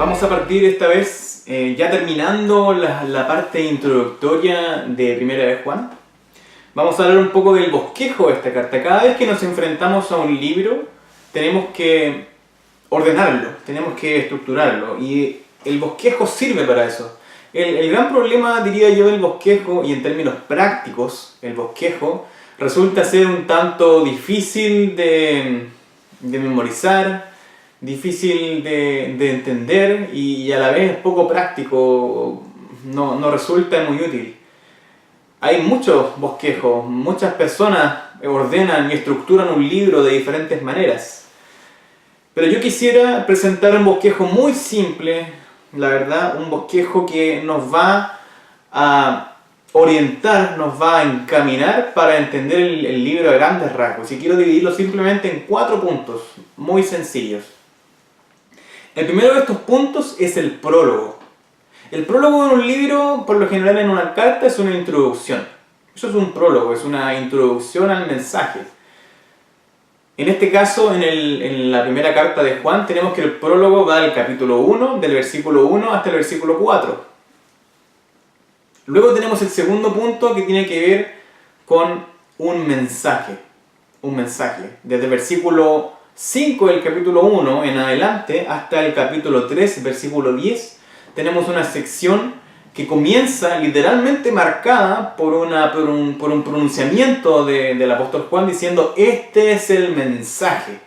Vamos a partir esta vez, ya terminando la parte introductoria de Primera de Juan. Vamos a hablar un poco del bosquejo de esta carta. Cada vez que nos enfrentamos a un libro, tenemos que ordenarlo, tenemos que estructurarlo. Y el bosquejo sirve para eso. El gran problema, diría yo, del bosquejo, y en términos prácticos, el bosquejo resulta ser un tanto difícil de memorizar, difícil de entender y a la vez poco práctico, no resulta muy útil. Hay muchos bosquejos, muchas personas ordenan y estructuran un libro de diferentes maneras. Pero yo quisiera presentar un bosquejo muy simple, la verdad, un bosquejo que nos va a orientar, nos va a encaminar para entender el libro a grandes rasgos. Y quiero dividirlo simplemente en 4 puntos muy sencillos. El primero de estos puntos es el prólogo. El prólogo de un libro, por lo general en una carta, es una introducción. Eso es un prólogo, es una introducción al mensaje. En este caso, en la primera carta de Juan, tenemos que el prólogo va del capítulo 1, del versículo 1 hasta el versículo 4. Luego tenemos el segundo punto que tiene que ver con un mensaje. Un mensaje. Desde el versículo 5 del capítulo 1 en adelante hasta el capítulo 3, versículo 10, tenemos una sección que comienza literalmente marcada por un pronunciamiento del apóstol Juan diciendo: este es el mensaje,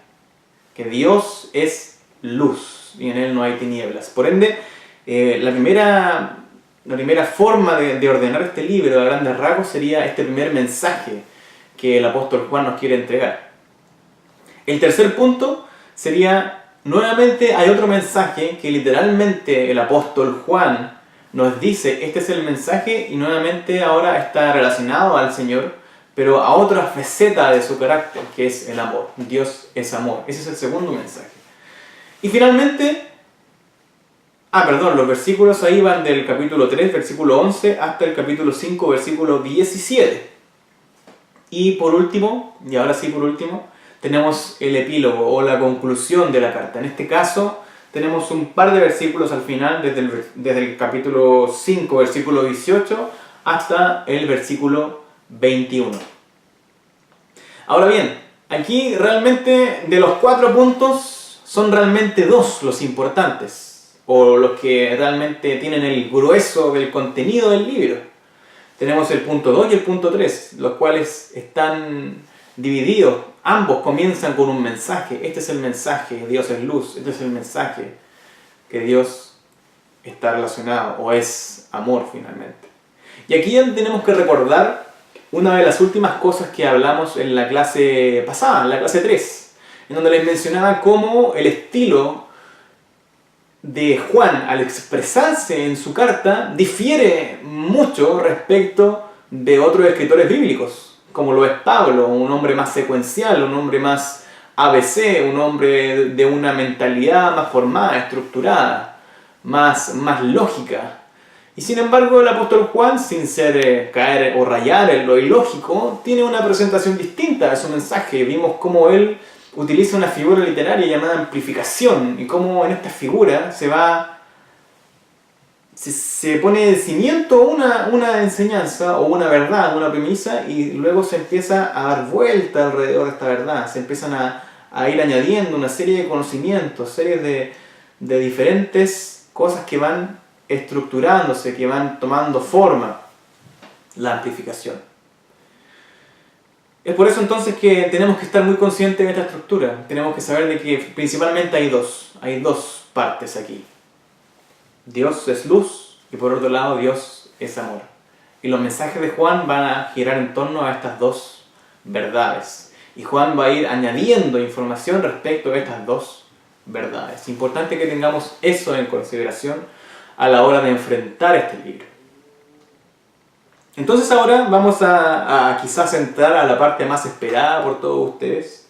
que Dios es luz y en Él no hay tinieblas. Por ende, la primera forma de ordenar este libro a grandes rasgos sería este primer mensaje que el apóstol Juan nos quiere entregar. El tercer punto sería, nuevamente hay otro mensaje que literalmente el apóstol Juan nos dice: este es el mensaje, y nuevamente ahora está relacionado al Señor, pero a otra faceta de su carácter, que es el amor. Dios es amor. Ese es el segundo mensaje. Y finalmente, los versículos ahí van del capítulo 3, versículo 11, hasta el capítulo 5, versículo 17. Y por último, tenemos el epílogo o la conclusión de la carta. En este caso, tenemos un par de versículos al final, desde el capítulo 5, versículo 18, hasta el versículo 21. Ahora bien, aquí realmente de los 4 puntos, son realmente 2 los importantes, o los que realmente tienen el grueso del contenido del libro. Tenemos el punto 2 y el punto 3, los cuales están divididos. Ambos comienzan con un mensaje. Este es el mensaje, Dios es luz. Este es el mensaje, que Dios está relacionado o es amor finalmente. Y aquí tenemos que recordar una de las últimas cosas que hablamos en la clase pasada, en la clase 3, en donde les mencionaba cómo el estilo de Juan al expresarse en su carta difiere mucho respecto de otros escritores bíblicos, como lo es Pablo, un hombre más secuencial, un hombre más ABC, un hombre de una mentalidad más formada, estructurada, más lógica. Y sin embargo el apóstol Juan, sin caer o rayar en lo ilógico, tiene una presentación distinta de su mensaje. Vimos cómo él utiliza una figura literaria llamada amplificación, y cómo en esta figura se pone de cimiento una enseñanza o una verdad, una premisa, y luego se empieza a dar vuelta alrededor de esta verdad. Se empiezan a ir añadiendo una serie de conocimientos, series de diferentes cosas que van estructurándose, que van tomando forma. La amplificación. Es por eso entonces que tenemos que estar muy conscientes de esta estructura. Tenemos que saber de que principalmente hay dos partes aquí. Dios es luz y por otro lado Dios es amor. Y los mensajes de Juan van a girar en torno a estas dos verdades. Y Juan va a ir añadiendo información respecto a estas dos verdades. Es importante que tengamos eso en consideración a la hora de enfrentar este libro. Entonces ahora vamos a quizás entrar a la parte más esperada por todos ustedes,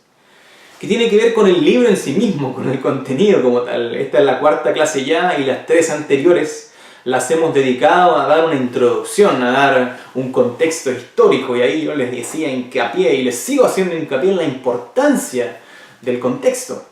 que tiene que ver con el libro en sí mismo, con el contenido como tal. Esta es la 4ª clase ya, y las 3 anteriores las hemos dedicado a dar una introducción, a dar un contexto histórico, y ahí yo les decía hincapié, y les sigo haciendo hincapié en la importancia del contexto.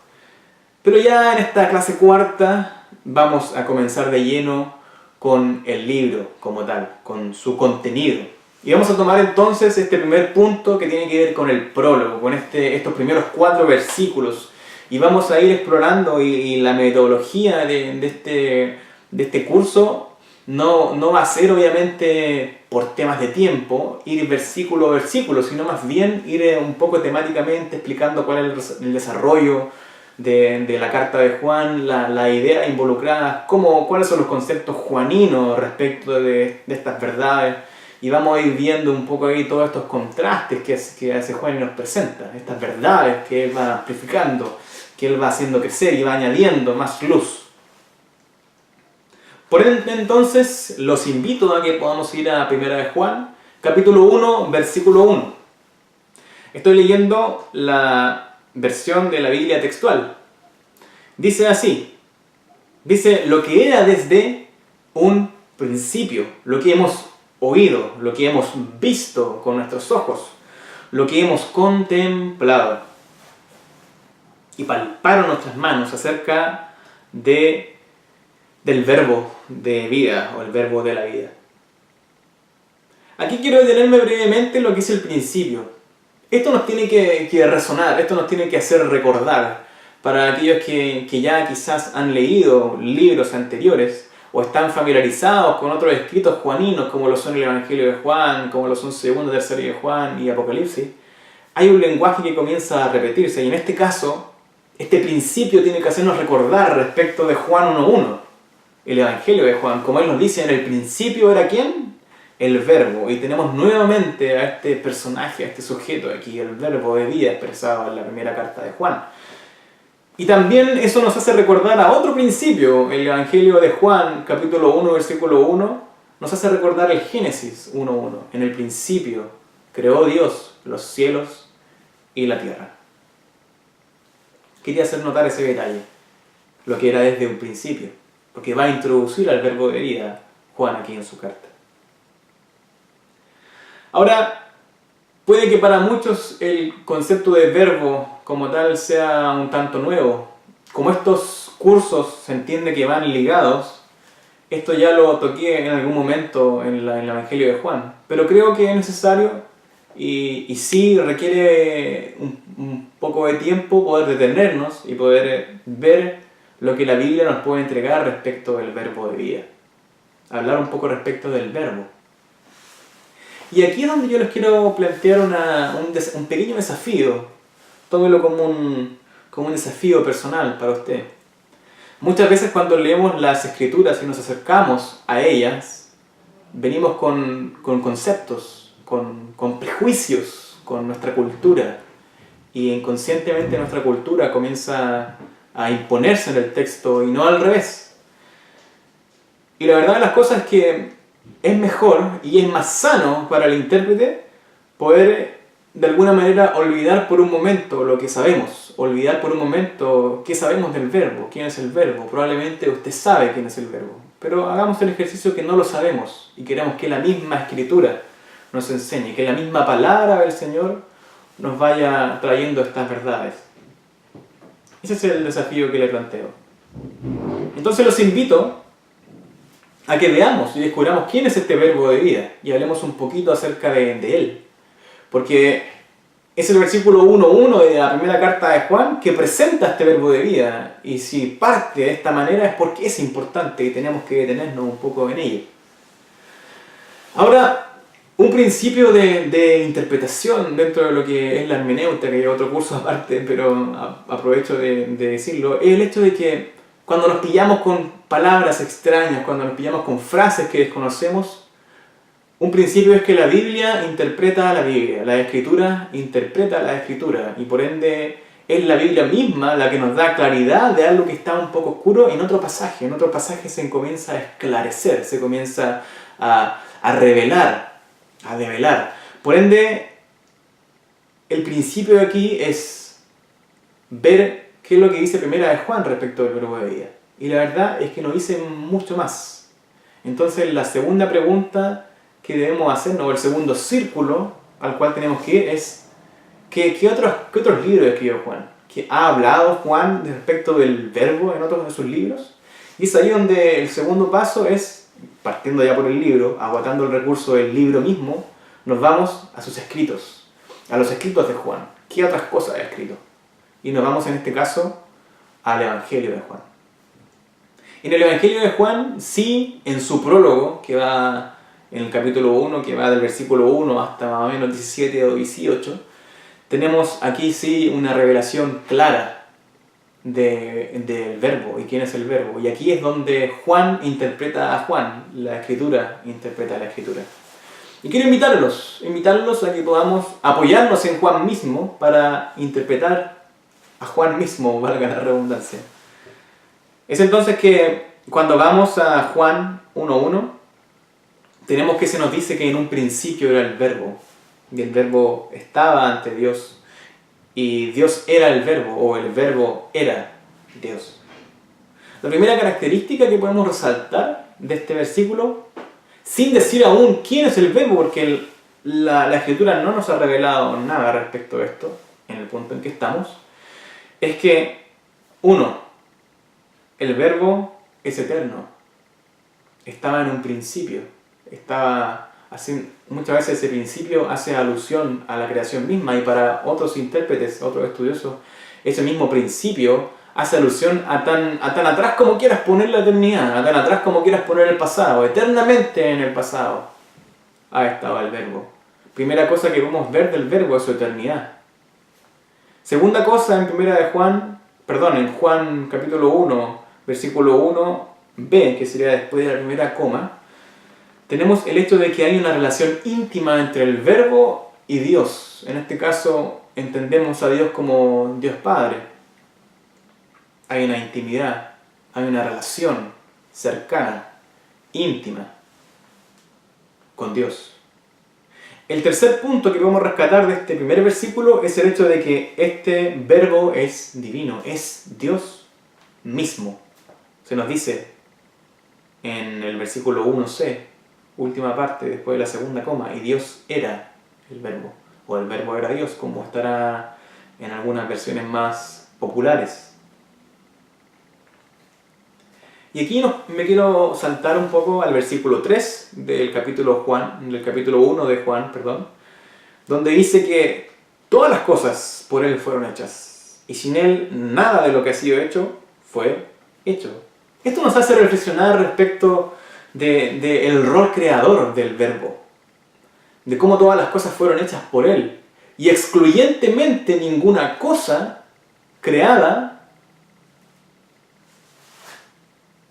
Pero ya en esta clase 4ª vamos a comenzar de lleno con el libro como tal, con su contenido. Y vamos a tomar entonces este primer punto que tiene que ver con el prólogo, con estos primeros 4 versículos. Y vamos a ir explorando y la metodología de este curso no va a ser obviamente por temas de tiempo, ir versículo a versículo, sino más bien ir un poco temáticamente explicando cuál es el desarrollo de la carta de Juan, la idea involucrada, cuáles son los conceptos juaninos respecto de estas verdades. Y vamos a ir viendo un poco ahí todos estos contrastes que hace Juan y nos presenta, estas verdades que él va amplificando, que él va haciendo crecer y va añadiendo más luz. Por entonces, los invito a que podamos ir a 1 de Juan, capítulo 1, versículo 1. Estoy leyendo la versión de la Biblia textual. Dice así, dice, lo que era desde un principio, lo que hemos oído, lo que hemos visto con nuestros ojos, lo que hemos contemplado y palparon nuestras manos acerca del verbo de vida o el verbo de la vida. Aquí quiero detenerme brevemente en lo que es el principio. Esto nos tiene que resonar, esto nos tiene que hacer recordar para aquellos que ya quizás han leído libros anteriores o están familiarizados con otros escritos juaninos como lo son el Evangelio de Juan, como lo son 2, 3 de Juan y Apocalipsis. Hay un lenguaje que comienza a repetirse y en este caso, este principio tiene que hacernos recordar respecto de Juan 1.1. El Evangelio de Juan, como él nos dice, en el principio era ¿quién? El verbo. Y tenemos nuevamente a este personaje, a este sujeto aquí, el verbo de vida expresado en la primera carta de Juan. Y también eso nos hace recordar a otro principio, el Evangelio de Juan, capítulo 1, versículo 1, nos hace recordar el Génesis 1.1. En el principio creó Dios los cielos y la tierra. Quería hacer notar ese detalle, lo que era desde un principio, porque va a introducir al verbo de vida Juan aquí en su carta. Ahora, puede que para muchos el concepto de verbo como tal sea un tanto nuevo. Como estos cursos se entiende que van ligados, esto ya lo toqué en algún momento en el Evangelio de Juan, pero creo que es necesario y sí requiere un poco de tiempo poder detenernos y poder ver lo que la Biblia nos puede entregar respecto del verbo de vida. Hablar un poco respecto del verbo. Y aquí es donde yo les quiero plantear un pequeño desafío. Tómelo como un desafío personal para usted. Muchas veces cuando leemos las Escrituras y nos acercamos a ellas, venimos con conceptos, con prejuicios, con nuestra cultura. Y inconscientemente nuestra cultura comienza a imponerse en el texto y no al revés. Y la verdad de las cosas es que es mejor y es más sano para el intérprete poder de alguna manera olvidar por un momento lo que sabemos, olvidar por un momento qué sabemos del verbo, quién es el verbo. Probablemente usted sabe quién es el verbo, pero hagamos el ejercicio que no lo sabemos y queremos que la misma Escritura nos enseñe, que la misma palabra del Señor nos vaya trayendo estas verdades. Ese es el desafío que le planteo. Entonces los invito a que veamos y descubramos quién es este verbo de vida y hablemos un poquito acerca de él. Porque es el versículo 1.1 de la primera carta de Juan que presenta este verbo de vida. Y si parte de esta manera es porque es importante y tenemos que detenernos un poco en ello. Ahora, un principio de interpretación dentro de lo que es la hermenéutica, que hay otro curso aparte, pero aprovecho de decirlo, es el hecho de que cuando nos pillamos con palabras extrañas, cuando nos pillamos con frases que desconocemos, un principio es que la Biblia interpreta a la Biblia, la Escritura interpreta a la Escritura, y por ende es la Biblia misma la que nos da claridad de algo que está un poco oscuro en otro pasaje se comienza a esclarecer, se comienza a revelar, a develar. Por ende, el principio de aquí es ver qué es lo que dice Primera de Juan respecto del verbo de vida. Y la verdad es que nos dice mucho más. Entonces la segunda pregunta que debemos hacernos, o el segundo círculo al cual tenemos que ir es ¿qué otros libros escribió Juan? ¿Qué ha hablado Juan respecto del verbo en otros de sus libros? Y es ahí donde el segundo paso es, partiendo ya por el libro, agotando el recurso del libro mismo, nos vamos a sus escritos, a los escritos de Juan. ¿Qué otras cosas ha escrito? Y nos vamos en este caso al Evangelio de Juan. En el Evangelio de Juan, sí, en su prólogo, que va en el capítulo 1, que va del versículo 1 hasta más o menos 17 o 18, tenemos aquí sí una revelación clara del verbo y quién es el verbo. Y aquí es donde Juan interpreta a Juan, la escritura interpreta a la escritura. Y quiero invitarlos a que podamos apoyarnos en Juan mismo para interpretar a Juan mismo, valga la redundancia. Es entonces que cuando vamos a Juan 1.1, tenemos que se nos dice que en un principio era el verbo, y el verbo estaba ante Dios, y Dios era el verbo, o el verbo era Dios. La primera característica que podemos resaltar de este versículo, sin decir aún quién es el verbo, porque la Escritura no nos ha revelado nada respecto a esto, en el punto en que estamos, es que, uno, el verbo es eterno, estaba en un principio, muchas veces ese principio hace alusión a la creación misma, y para otros intérpretes, otros estudiosos, ese mismo principio hace alusión a tan atrás como quieras poner la eternidad, a tan atrás como quieras poner el pasado, eternamente en el pasado ha estado el verbo. Primera cosa que podemos ver del verbo es su eternidad. Segunda cosa en Juan capítulo 1, versículo 1b, que sería después de la primera coma, tenemos el hecho de que hay una relación íntima entre el verbo y Dios. En este caso entendemos a Dios como Dios Padre. Hay una intimidad, hay una relación cercana, íntima, con Dios. El tercer punto que podemos rescatar de este primer versículo es el hecho de que este verbo es divino, es Dios mismo. Se nos dice en el versículo 1c, última parte, después de la segunda coma, y Dios era el verbo, o el verbo era Dios, como estará en algunas versiones más populares. Y aquí me quiero saltar un poco al versículo 3 del capítulo 1 de Juan, donde dice que todas las cosas por Él fueron hechas, y sin Él nada de lo que ha sido hecho fue hecho. Esto nos hace reflexionar respecto del rol creador del verbo, de cómo todas las cosas fueron hechas por Él, y excluyentemente ninguna cosa creada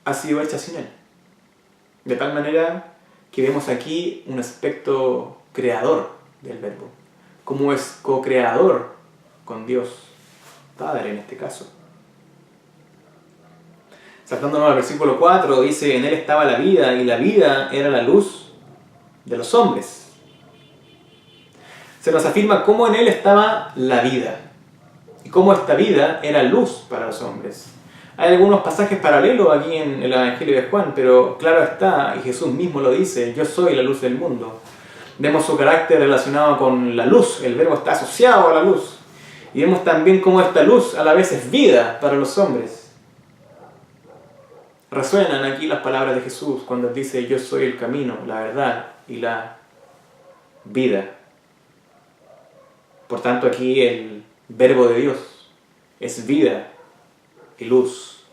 ha sido hecha sin Él. De tal manera que vemos aquí un aspecto creador del verbo, como es co-creador con Dios Padre en este caso. Saltándonos al versículo 4, dice: en Él estaba la vida, y la vida era la luz de los hombres. Se nos afirma cómo en Él estaba la vida, y cómo esta vida era luz para los hombres. Hay algunos pasajes paralelos aquí en el Evangelio de Juan, pero claro está, y Jesús mismo lo dice: yo soy la luz del mundo. Vemos su carácter relacionado con la luz, el verbo está asociado a la luz. Y vemos también cómo esta luz a la vez es vida para los hombres. Resuenan aquí las palabras de Jesús cuando dice: yo soy el camino, la verdad y la vida. Por tanto, aquí el verbo de Dios es vida y luz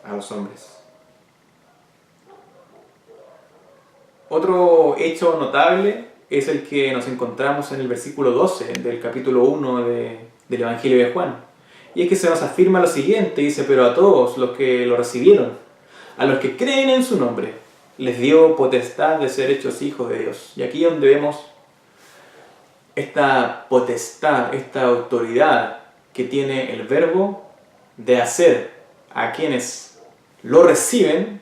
a los hombres. Otro hecho notable es el que nos encontramos en el versículo 12 del capítulo 1 del Evangelio de Juan. Y es que se nos afirma lo siguiente, dice: pero a todos los que lo recibieron, a los que creen en su nombre, les dio potestad de ser hechos hijos de Dios. Y aquí es donde vemos esta potestad, esta autoridad que tiene el verbo de hacer a quienes lo reciben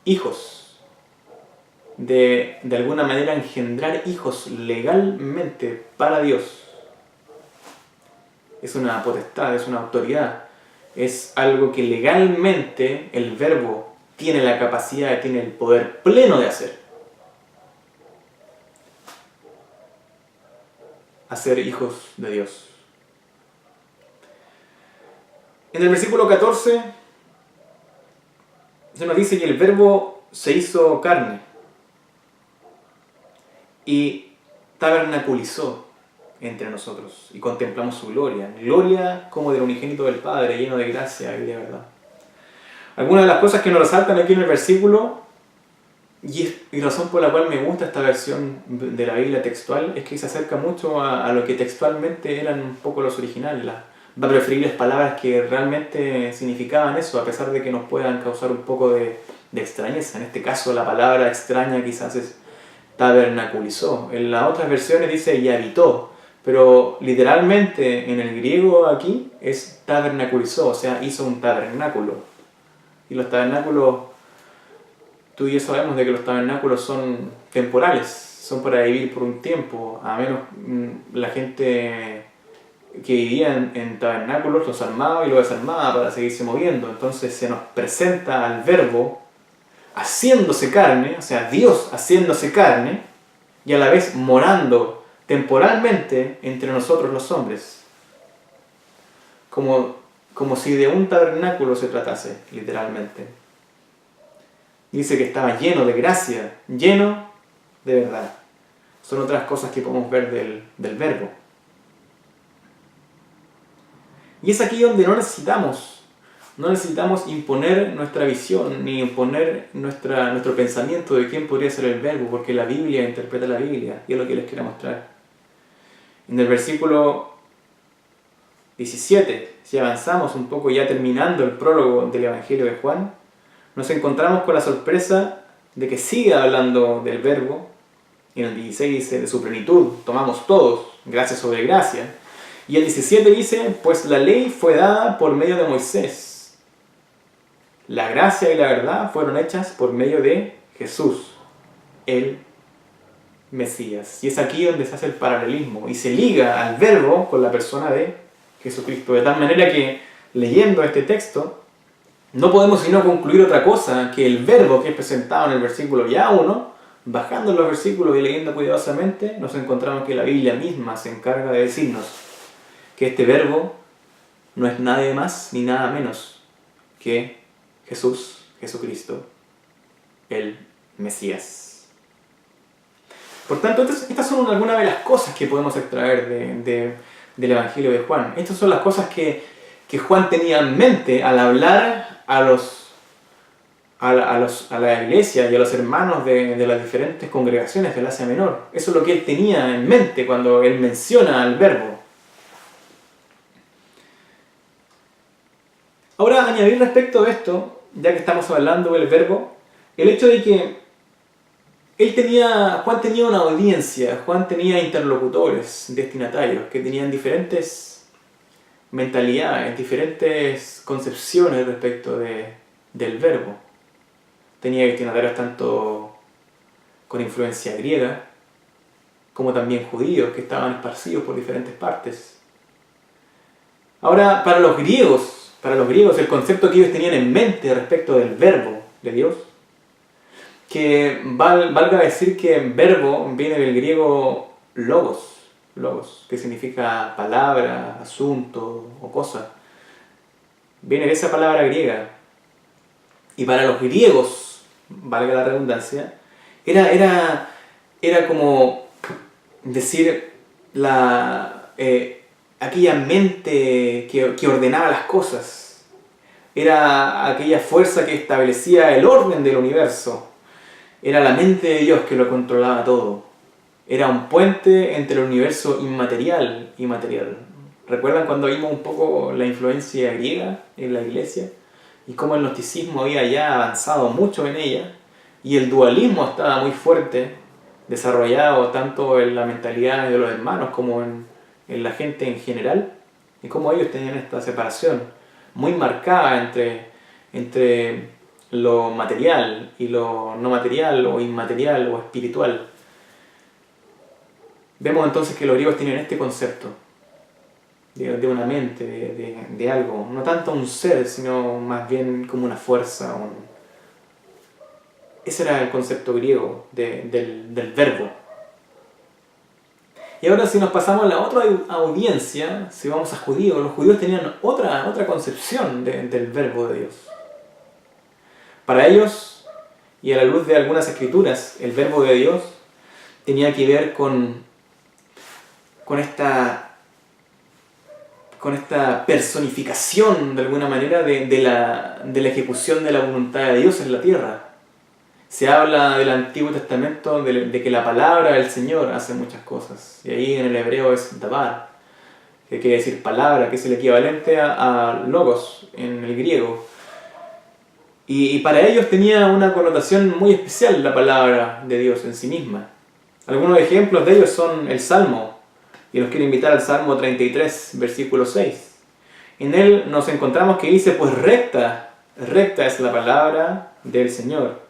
hijos, de alguna manera engendrar hijos legalmente para Dios. Es una potestad, es una autoridad, es algo que legalmente el verbo tiene la capacidad, tiene el poder pleno de hacer. Hacer hijos de Dios. En el versículo 14 se nos dice que el Verbo se hizo carne y tabernaculizó entre nosotros y contemplamos su gloria. Gloria como del unigénito del Padre, lleno de gracia y de verdad. Algunas de las cosas que nos resaltan aquí en el versículo, y razón por la cual me gusta esta versión de la Biblia textual, es que se acerca mucho a lo que textualmente eran un poco los originales. Va a preferir las palabras que realmente significaban eso, a pesar de que nos puedan causar un poco de extrañeza. En este caso la palabra extraña quizás es tabernaculizó. En las otras versiones dice y habitó, pero literalmente en el griego aquí es tabernaculizó, o sea, hizo un tabernáculo. Y los tabernáculos, tú y yo sabemos de que los tabernáculos son temporales, son para vivir por un tiempo, a menos la gente que vivía en tabernáculos los armaba y los desarmaba para seguirse moviendo. Entonces se nos presenta al Verbo haciéndose carne, o sea, Dios haciéndose carne, y a la vez morando temporalmente entre nosotros los hombres. Como si de un tabernáculo se tratase, literalmente. Dice que estaba lleno de gracia, lleno de verdad. Son otras cosas que podemos ver del Verbo. Y es aquí donde no necesitamos imponer nuestra visión, ni imponer nuestro pensamiento de quién podría ser el Verbo, porque la Biblia interpreta la Biblia, y es lo que les quiero mostrar. En el versículo 17, si avanzamos un poco ya terminando el prólogo del Evangelio de Juan, nos encontramos con la sorpresa de que sigue hablando del Verbo, y en el 16 dice, de su plenitud tomamos todos, gracia sobre gracia, y el 17 dice, pues la ley fue dada por medio de Moisés. La gracia y la verdad fueron hechas por medio de Jesús, el Mesías. Y es aquí donde se hace el paralelismo y se liga al Verbo con la persona de Jesucristo. De tal manera que, leyendo este texto, no podemos sino concluir otra cosa, que el Verbo que es presentado en el versículo ya 1, bajando los versículos y leyendo cuidadosamente, nos encontramos que la Biblia misma se encarga de decirnos que este Verbo no es nadie más ni nada menos que Jesús, Jesucristo, el Mesías. Por tanto, estas son algunas de las cosas que podemos extraer del Evangelio de Juan. Estas son las cosas que Juan tenía en mente al hablar a la iglesia y a los hermanos de las diferentes congregaciones del Asia Menor. Eso es lo que él tenía en mente cuando él menciona al Verbo. Ahora, añadir respecto de esto, ya que estamos hablando del Verbo, el hecho de que Juan tenía una audiencia, Juan tenía interlocutores, destinatarios, que tenían diferentes mentalidades, diferentes concepciones respecto del Verbo. Tenía destinatarios tanto con influencia griega, como también judíos que estaban esparcidos por diferentes partes. Ahora, para los griegos el concepto que ellos tenían en mente respecto del Verbo de Dios, que valga decir que verbo viene del griego logos, que significa palabra, asunto o cosa. Viene de esa palabra griega. Y para los griegos, valga la redundancia, era como decir aquella mente que ordenaba las cosas. Era aquella fuerza que establecía el orden del universo. Era la mente de Dios que lo controlaba todo. Era un puente entre el universo inmaterial y material. ¿Recuerdan cuando vimos un poco la influencia griega en la iglesia? Y cómo el gnosticismo había ya avanzado mucho en ella. Y el dualismo estaba muy fuerte, desarrollado tanto en la mentalidad de los hermanos como en la gente en general. Y cómo ellos tenían esta separación muy marcada entre lo material y lo no material o inmaterial o espiritual. Vemos entonces que los griegos tenían este concepto de una mente, de algo, no tanto un ser, sino más bien como una fuerza. Ese era el concepto griego del verbo. Y ahora si nos pasamos a la otra audiencia, si vamos a judíos, los judíos tenían otra concepción del verbo de Dios. Para ellos, y a la luz de algunas escrituras, el verbo de Dios tenía que ver con esta personificación de alguna manera de la ejecución de la voluntad de Dios en la tierra. Se habla del Antiguo Testamento de que la palabra del Señor hace muchas cosas, y ahí en el hebreo es dabar, que quiere decir palabra, que es el equivalente a logos en el griego. Y para ellos tenía una connotación muy especial la palabra de Dios en sí misma. Algunos ejemplos de ellos son el Salmo, y los quiero invitar al Salmo 33, versículo 6. En él nos encontramos que dice, pues recta es la palabra del Señor,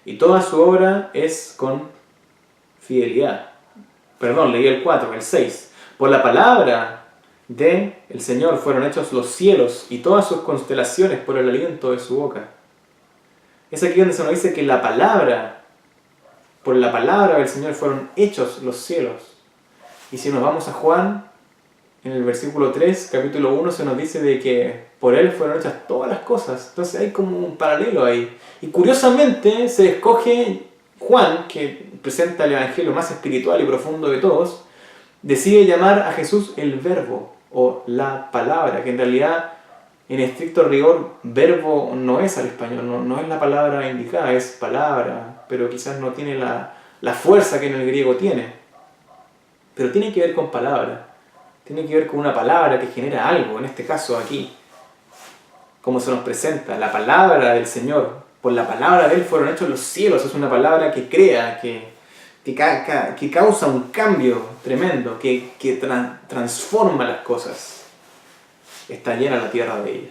y toda su obra es con fidelidad. Perdón, leí el 4, el 6. Por la palabra del Señor fueron hechos los cielos, y todas sus constelaciones por el aliento de su boca. Es aquí donde se nos dice que por la palabra del Señor fueron hechos los cielos. Y si nos vamos a Juan, en el versículo 3, capítulo 1, se nos dice de que por él fueron hechas todas las cosas. Entonces hay como un paralelo ahí. Y curiosamente se escoge Juan, que presenta el evangelio más espiritual y profundo de todos, decide llamar a Jesús el verbo o la palabra, que en realidad, en estricto rigor, verbo no es al español, no es la palabra indicada, es palabra, pero quizás no tiene la fuerza que en el griego tiene. Pero tiene que ver con palabra, tiene que ver con una palabra que genera algo, en este caso aquí, como se nos presenta, la palabra del Señor. Por la palabra de Él fueron hechos los cielos, es una palabra que crea, que causa un cambio tremendo, que transforma las cosas. Está llena la tierra de ella.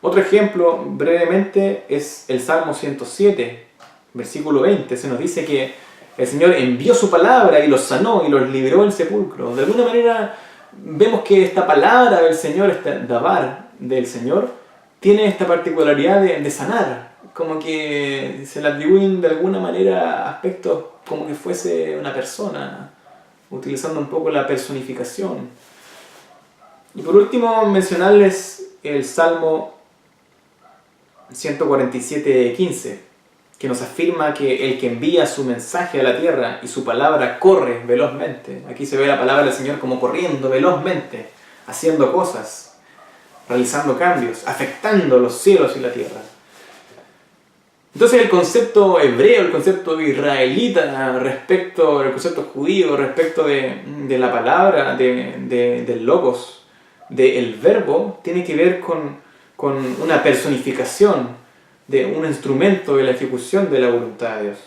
Otro ejemplo, brevemente, es el Salmo 107, versículo 20. Se nos dice que el Señor envió su palabra y los sanó y los liberó del sepulcro. De alguna manera vemos que esta palabra del Señor, este dabar del Señor, tiene esta particularidad de sanar. Como que se le atribuyen de alguna manera aspectos como que fuese una persona, utilizando un poco la personificación. Y por último mencionarles el Salmo 147:15. Que nos afirma que el que envía su mensaje a la tierra y su palabra corre velozmente. Aquí se ve la palabra del Señor como corriendo velozmente, haciendo cosas, realizando cambios, afectando los cielos y la tierra. Entonces el concepto hebreo, el concepto israelita, el concepto judío respecto de la palabra, del logos, del verbo, tiene que ver con una personificación, de un instrumento de la ejecución de la voluntad de Dios.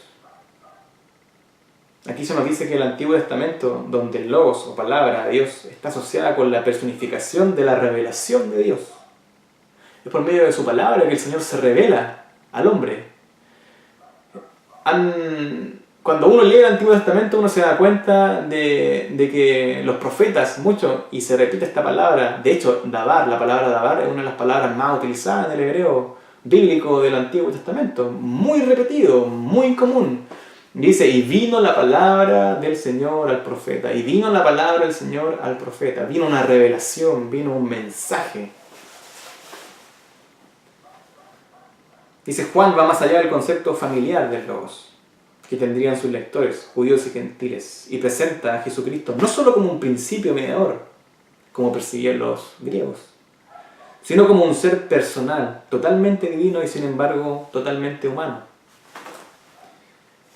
Aquí se nos dice que el Antiguo Testamento, donde el logos o palabra de Dios está asociada con la personificación de la revelación de Dios. Es por medio de su palabra que el Señor se revela al hombre. Cuando uno lee el Antiguo Testamento, uno se da cuenta de que los profetas, mucho, y se repite esta palabra, de hecho, dabar, la palabra dabar es una de las palabras más utilizadas en el hebreo bíblico del Antiguo Testamento, muy repetido, muy común. Dice, y vino la palabra del Señor al profeta, y vino la palabra del Señor al profeta, vino una revelación, vino un mensaje. Dice, Juan va más allá del concepto familiar del logos que tendrían sus lectores, judíos y gentiles, y presenta a Jesucristo no solo como un principio mediador, como percibían los griegos, sino como un ser personal, totalmente divino y sin embargo totalmente humano.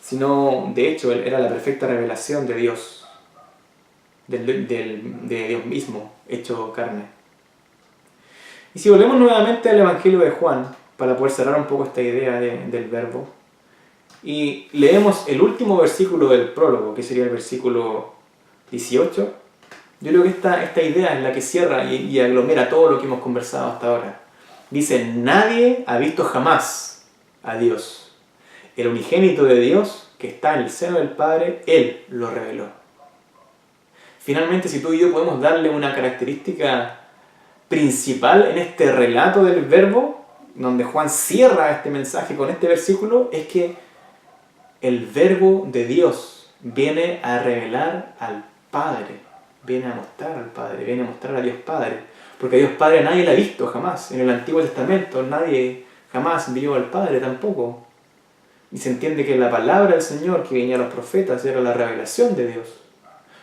Sino, de hecho, él era la perfecta revelación de Dios, de Dios mismo, hecho carne. Y si volvemos nuevamente al Evangelio de Juan, para poder cerrar un poco esta idea del verbo, y leemos el último versículo del prólogo, que sería el versículo 18, yo creo que esta idea es la que cierra y aglomera todo lo que hemos conversado hasta ahora. Dice, nadie ha visto jamás a Dios. El unigénito de Dios, que está en el seno del Padre, Él lo reveló. Finalmente, si tú y yo podemos darle una característica principal en este relato del verbo, donde Juan cierra este mensaje con este versículo, es que el verbo de Dios viene a revelar al Padre. Viene a mostrar al Padre, viene a mostrar a Dios Padre. Porque a Dios Padre nadie lo ha visto jamás. En el Antiguo Testamento nadie jamás vio al Padre tampoco. Y se entiende que la palabra del Señor que venía a los profetas era la revelación de Dios.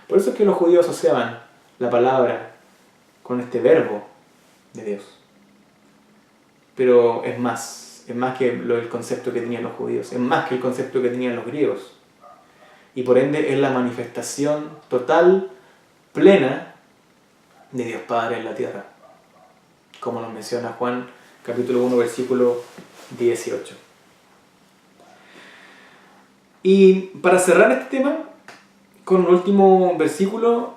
Por eso es que los judíos asociaban la palabra con este verbo de Dios. Pero es más que el concepto que tenían los judíos, es más que el concepto que tenían los griegos. Y por ende es la manifestación total, plena, de Dios Padre en la tierra. Como nos menciona Juan capítulo 1, versículo 18. Y para cerrar este tema, con un último versículo,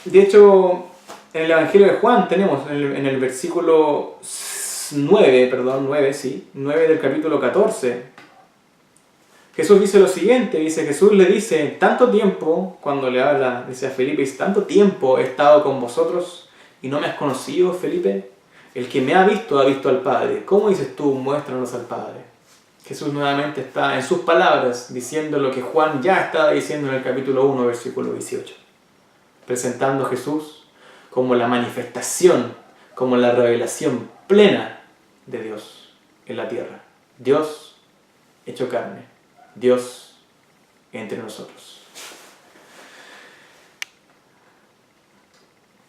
de hecho, en el Evangelio de Juan tenemos, en el versículo 9 del capítulo 14, Jesús dice lo siguiente, Jesús le dice, tanto tiempo, cuando le habla, dice a Felipe, tanto tiempo he estado con vosotros y no me has conocido, Felipe, el que me ha visto al Padre. ¿Cómo dices tú, muéstranos al Padre? Jesús nuevamente está en sus palabras diciendo lo que Juan ya estaba diciendo en el capítulo 1, versículo 18. Presentando a Jesús como la manifestación, como la revelación plena de Dios en la tierra. Dios hecho carne. Dios entre nosotros.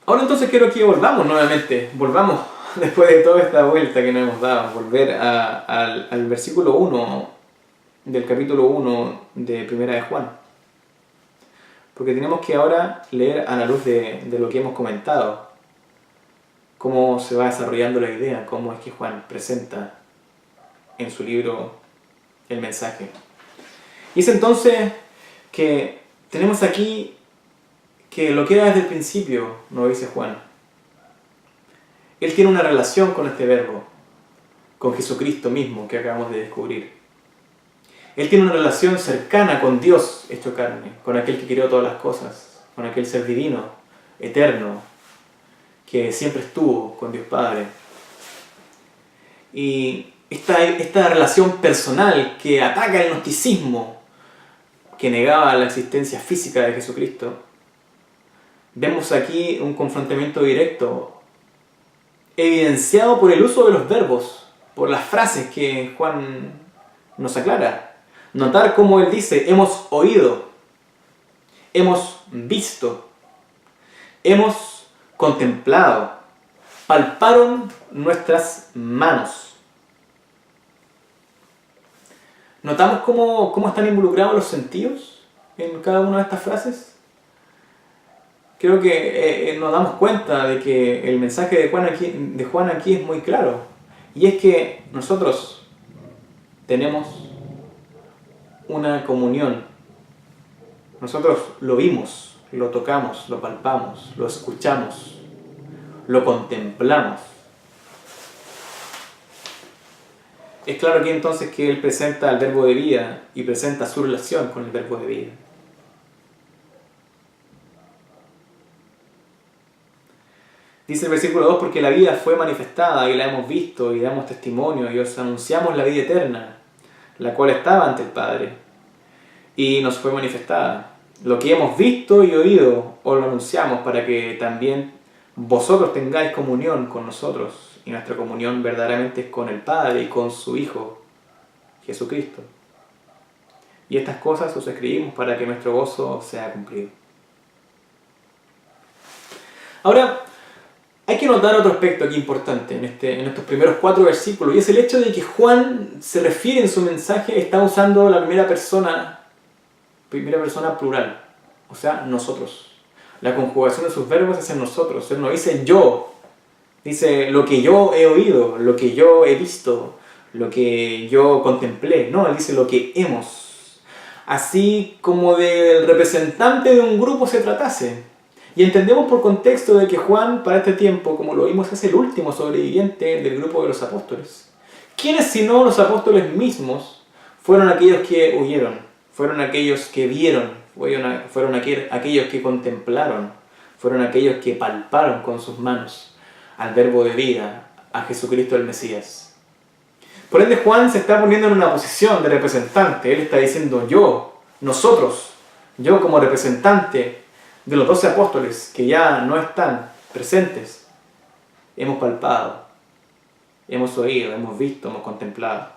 Ahora entonces quiero que volvamos después de toda esta vuelta que nos hemos dado, volver al versículo 1 del capítulo 1 de Primera de Juan. Porque tenemos que ahora leer a la luz de lo que hemos comentado, cómo se va desarrollando la idea, cómo es que Juan presenta en su libro el mensaje. Y es entonces que tenemos aquí que lo que era desde el principio, nos dice Juan. Él tiene una relación con este verbo, con Jesucristo mismo que acabamos de descubrir. Él tiene una relación cercana con Dios hecho carne, con aquel que creó todas las cosas, con aquel ser divino, eterno, que siempre estuvo con Dios Padre. Y esta relación personal que ataca el gnosticismo, que negaba la existencia física de Jesucristo, vemos aquí un confrontamiento directo, evidenciado por el uso de los verbos, por las frases que Juan nos aclara. Notar cómo él dice, hemos oído, hemos visto, hemos contemplado, palparon nuestras manos. ¿Notamos cómo están involucrados los sentidos en cada una de estas frases? Creo que nos damos cuenta de que el mensaje de Juan aquí es muy claro. Y es que nosotros tenemos una comunión. Nosotros lo vimos, lo tocamos, lo palpamos, lo escuchamos, lo contemplamos. Es claro aquí entonces que él presenta el verbo de vida y presenta su relación con el verbo de vida. Dice el versículo 2, porque la vida fue manifestada y la hemos visto y damos testimonio y os anunciamos la vida eterna, la cual estaba ante el Padre y nos fue manifestada. Lo que hemos visto y oído os lo anunciamos para que también vosotros tengáis comunión con nosotros, y nuestra comunión verdaderamente es con el Padre y con su Hijo, Jesucristo. Y estas cosas os escribimos para que nuestro gozo sea cumplido. Ahora, hay que notar otro aspecto aquí importante en estos primeros 4 versículos, y es el hecho de que Juan se refiere en su mensaje, está usando la primera persona plural, o sea, nosotros. La conjugación de sus verbos es en nosotros. Él no dice yo, dice lo que yo he oído, lo que yo he visto, lo que yo contemplé. No, él dice lo que hemos. Así como del representante de un grupo se tratase. Y entendemos por contexto de que Juan, para este tiempo, como lo vimos, es el último sobreviviente del grupo de los apóstoles. ¿Quiénes, si no los apóstoles mismos, fueron aquellos que huyeron? Fueron aquellos que vieron, fueron aquellos que contemplaron, fueron aquellos que palparon con sus manos al verbo de vida, a Jesucristo el Mesías. Por ende, Juan se está poniendo en una posición de representante. Él está diciendo nosotros, yo como representante de los 12 apóstoles que ya no están presentes, hemos palpado, hemos oído, hemos visto, hemos contemplado.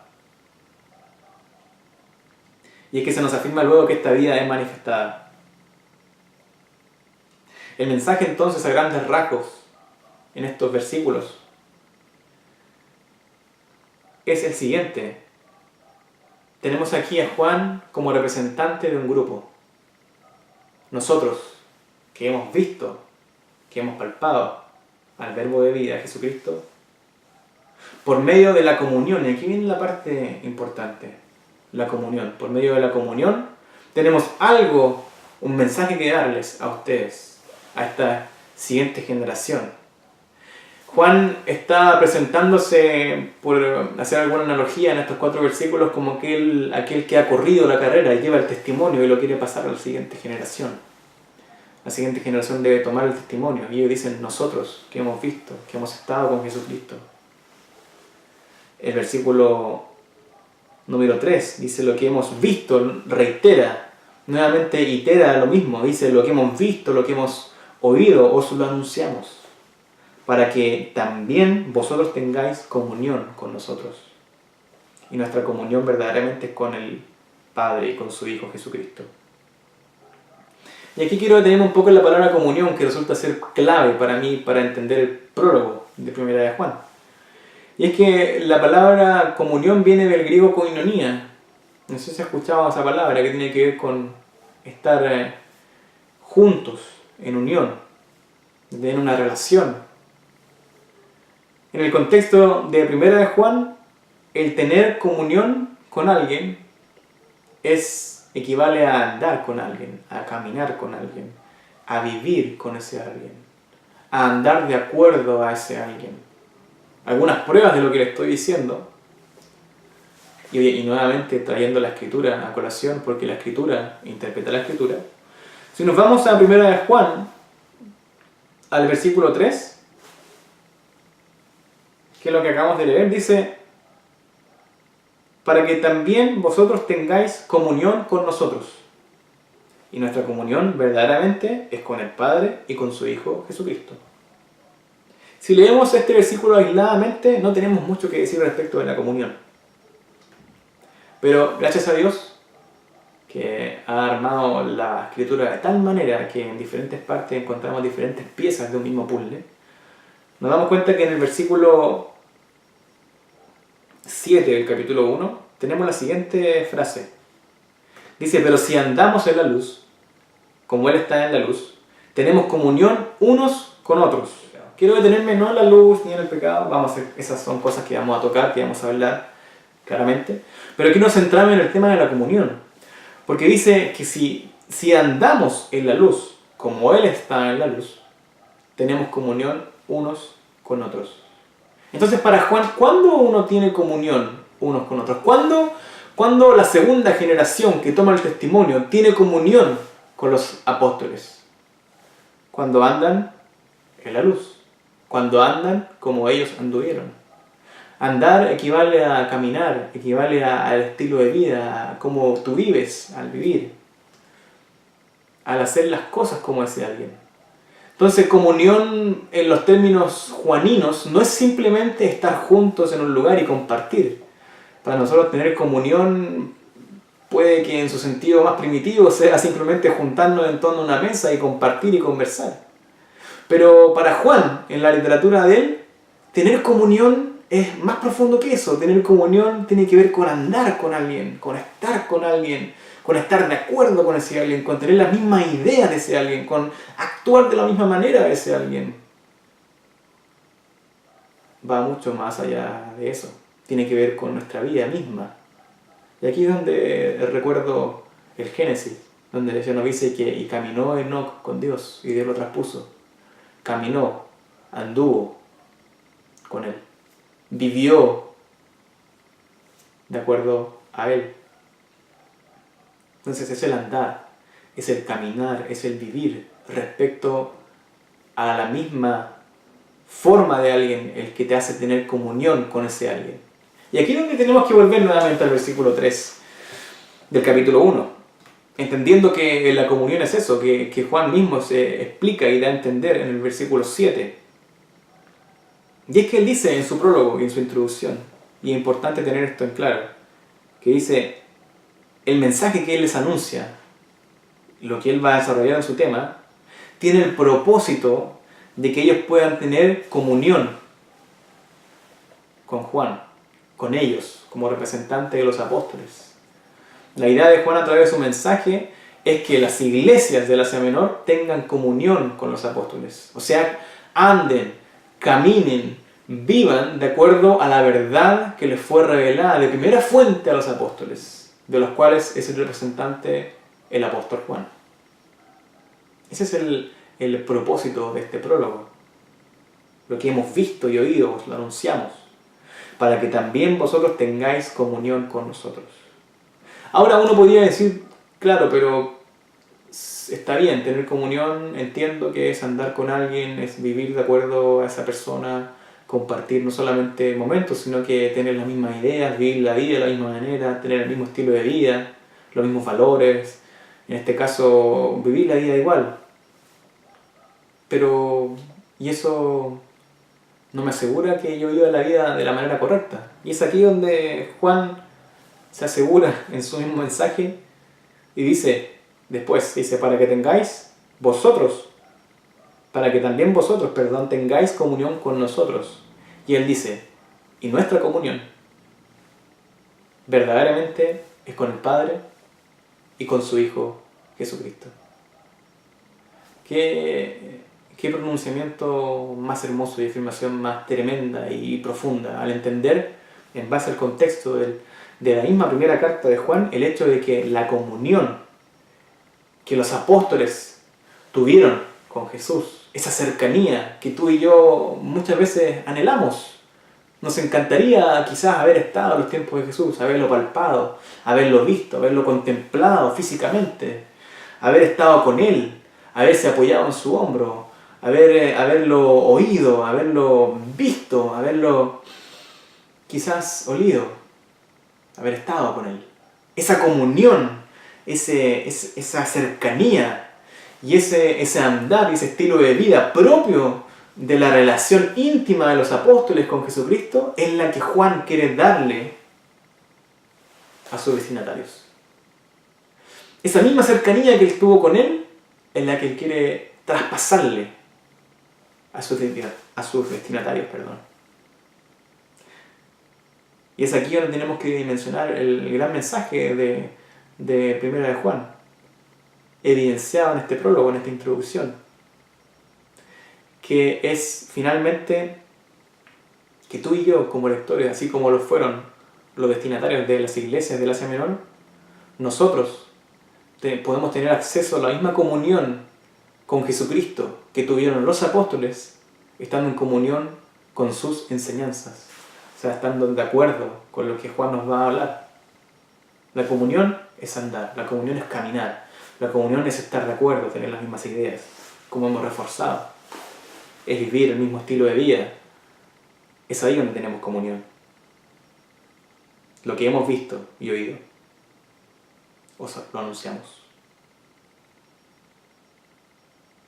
Y es que se nos afirma luego que esta vida es manifestada. El mensaje entonces a grandes rasgos en estos versículos es el siguiente. Tenemos aquí a Juan como representante de un grupo. Nosotros, que hemos visto, que hemos palpado al Verbo de vida, Jesucristo, por medio de la comunión, y aquí viene la parte importante, la comunión. Por medio de la comunión tenemos algo, un mensaje que darles a ustedes, a esta siguiente generación. Juan está presentándose, por hacer alguna analogía en estos 4 versículos, como aquel que ha corrido la carrera y lleva el testimonio y lo quiere pasar a la siguiente generación. La siguiente generación debe tomar el testimonio. Y ellos dicen, nosotros que hemos visto, que hemos estado con Jesucristo. El versículo número 3 dice lo que hemos visto, reitera, nuevamente itera lo mismo, dice lo que hemos visto, lo que hemos oído, os lo anunciamos, para que también vosotros tengáis comunión con nosotros. Y nuestra comunión verdaderamente es con el Padre y con su Hijo Jesucristo. Y aquí quiero detenerme un poco en la palabra comunión, que resulta ser clave para mí para entender el prólogo de Primera de Juan. Y es que la palabra comunión viene del griego koinonia. No sé si has escuchado esa palabra que tiene que ver con estar juntos, en unión, tener una relación. En el contexto de Primera de Juan, el tener comunión con alguien equivale a andar con alguien, a caminar con alguien, a vivir con ese alguien, a andar de acuerdo a ese alguien. Algunas pruebas de lo que le estoy diciendo, y nuevamente trayendo la Escritura a colación, porque la Escritura interpreta la Escritura. Si nos vamos a Primera de Juan, al versículo 3, que es lo que acabamos de leer, dice, para que también vosotros tengáis comunión con nosotros. Y nuestra comunión verdaderamente es con el Padre y con su Hijo Jesucristo. Si leemos este versículo aisladamente, no tenemos mucho que decir respecto de la comunión. Pero gracias a Dios, que ha armado la Escritura de tal manera que en diferentes partes encontramos diferentes piezas de un mismo puzzle, nos damos cuenta que en el versículo 7 del capítulo 1 tenemos la siguiente frase. Dice, pero si andamos en la luz, como Él está en la luz, tenemos comunión unos con otros. Quiero detenerme no en la luz ni en el pecado, esas son cosas que vamos a tocar, que vamos a hablar claramente, pero aquí nos centramos en el tema de la comunión, porque dice que si andamos en la luz, como Él está en la luz, tenemos comunión unos con otros. Entonces para Juan, ¿cuándo uno tiene comunión unos con otros? ¿Cuándo la segunda generación que toma el testimonio tiene comunión con los apóstoles? Cuando andan en la luz, cuando andan como ellos anduvieron. Andar equivale a caminar, equivale al estilo de vida, a cómo tú vives al vivir, al hacer las cosas como ese alguien. Entonces, comunión en los términos juaninos no es simplemente estar juntos en un lugar y compartir. Para nosotros tener comunión puede que en su sentido más primitivo sea simplemente juntarnos en torno a una mesa y compartir y conversar. Pero para Juan, en la literatura de él, tener comunión es más profundo que eso. Tener comunión tiene que ver con andar con alguien, con estar de acuerdo con ese alguien, con tener la misma idea de ese alguien, con actuar de la misma manera de ese alguien. Va mucho más allá de eso. Tiene que ver con nuestra vida misma. Y aquí es donde recuerdo el Génesis, donde se nos dice que y caminó Enoc con Dios y Dios lo traspuso. Caminó, anduvo con Él, vivió de acuerdo a Él. Entonces es el andar, es el caminar, es el vivir respecto a la misma forma de alguien el que te hace tener comunión con ese alguien. Y aquí es donde tenemos que volver nuevamente al versículo 3 del capítulo 1, entendiendo que la comunión es eso, que Juan mismo se explica y da a entender en el versículo 7. Y es que él dice en su prólogo y en su introducción, y es importante tener esto en claro, que dice, el mensaje que él les anuncia, lo que él va a desarrollar en su tema, tiene el propósito de que ellos puedan tener comunión con Juan, con ellos, como representante de los apóstoles. La idea de Juan a través de su mensaje es que las iglesias del Asia Menor tengan comunión con los apóstoles. O sea, anden, caminen, vivan de acuerdo a la verdad que les fue revelada de primera fuente a los apóstoles, de los cuales es el representante el apóstol Juan. Ese es el propósito de este prólogo. Lo que hemos visto y oído, os lo anunciamos, para que también vosotros tengáis comunión con nosotros. Ahora uno podría decir, claro, pero está bien tener comunión, entiendo que es andar con alguien, es vivir de acuerdo a esa persona, compartir no solamente momentos, sino que tener las mismas ideas, vivir la vida de la misma manera, tener el mismo estilo de vida, los mismos valores, en este caso vivir la vida igual. Pero, ¿y eso no me asegura que yo viva la vida de la manera correcta? Y es aquí donde Juan se asegura en su mismo mensaje y dice, después, dice, para que también vosotros, tengáis comunión con nosotros. Y él dice, y nuestra comunión verdaderamente es con el Padre y con su Hijo Jesucristo. Qué pronunciamiento más hermoso y afirmación más tremenda y profunda al entender, en base al contexto de la misma primera carta de Juan, el hecho de que la comunión que los apóstoles tuvieron con Jesús, esa cercanía que tú y yo muchas veces anhelamos. Nos encantaría quizás haber estado en los tiempos de Jesús, haberlo palpado, haberlo visto, haberlo contemplado físicamente, haber estado con Él, haberse apoyado en su hombro, haberlo oído, haberlo visto, haberlo quizás olido, haber estado con Él. Esa comunión, esa cercanía y ese andar y ese estilo de vida propio de la relación íntima de los apóstoles con Jesucristo es la que Juan quiere darle a sus destinatarios. Esa misma cercanía que él tuvo con él es la que él quiere traspasarle a sus destinatarios. Y es aquí donde tenemos que dimensionar el gran mensaje de Primera de Juan, evidenciado en este prólogo, en esta introducción, que es finalmente que tú y yo como lectores, así como lo fueron los destinatarios de las iglesias del Asia Menor, nosotros podemos tener acceso a la misma comunión con Jesucristo que tuvieron los apóstoles, estando en comunión con sus enseñanzas, o sea, estando de acuerdo con lo que Juan nos va a hablar. La comunión es andar, la comunión es caminar, la comunión es estar de acuerdo, tener las mismas ideas, como hemos reforzado, es vivir el mismo estilo de vida. Es ahí donde tenemos comunión. Lo que hemos visto y oído, os lo anunciamos.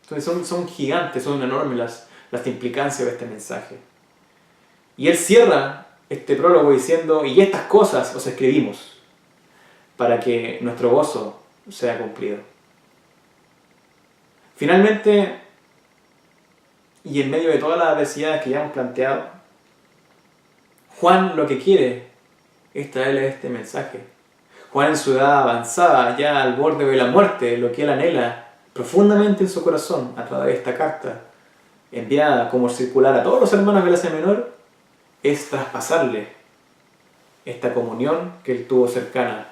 Entonces son gigantes, son enormes las implicancias de este mensaje. Y él cierra este prólogo diciendo, y estas cosas os escribimos para que nuestro gozo sea cumplido. Finalmente, y en medio de todas las adversidades que ya hemos planteado, Juan lo que quiere es traerle este mensaje. Juan en su edad avanzada, ya al borde de la muerte, lo que él anhela profundamente en su corazón a través de esta carta enviada como circular a todos los hermanos de la Asia Menor, es traspasarle esta comunión que él tuvo cercana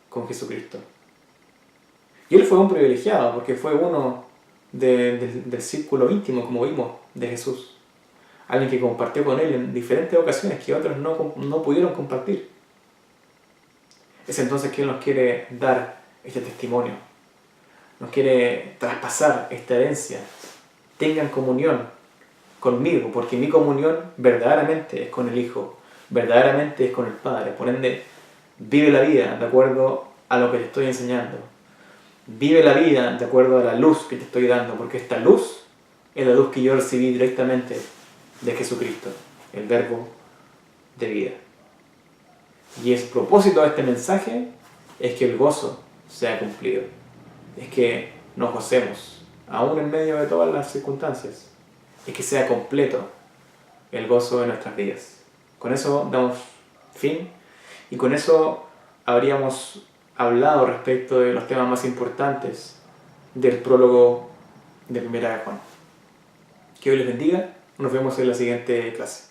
con Jesucristo. Y él fue un privilegiado porque fue uno del círculo íntimo, como vimos, de Jesús. Alguien que compartió con él en diferentes ocasiones que otros no pudieron compartir. Es entonces que él nos quiere dar este testimonio. Nos quiere traspasar esta herencia. Tengan comunión conmigo, porque mi comunión verdaderamente es con el Hijo, verdaderamente es con el Padre. Por ende, vive la vida de acuerdo a lo que te estoy enseñando. Vive la vida de acuerdo a la luz que te estoy dando, porque esta luz es la luz que yo recibí directamente de Jesucristo, el verbo de vida. Y el propósito de este mensaje es que el gozo sea cumplido, es que nos gocemos, aún en medio de todas las circunstancias, es que sea completo el gozo de nuestras vidas. Con eso damos fin y con eso habríamos hablado respecto de los temas más importantes del prólogo de Primera de Juan. Que Dios les bendiga, nos vemos en la siguiente clase.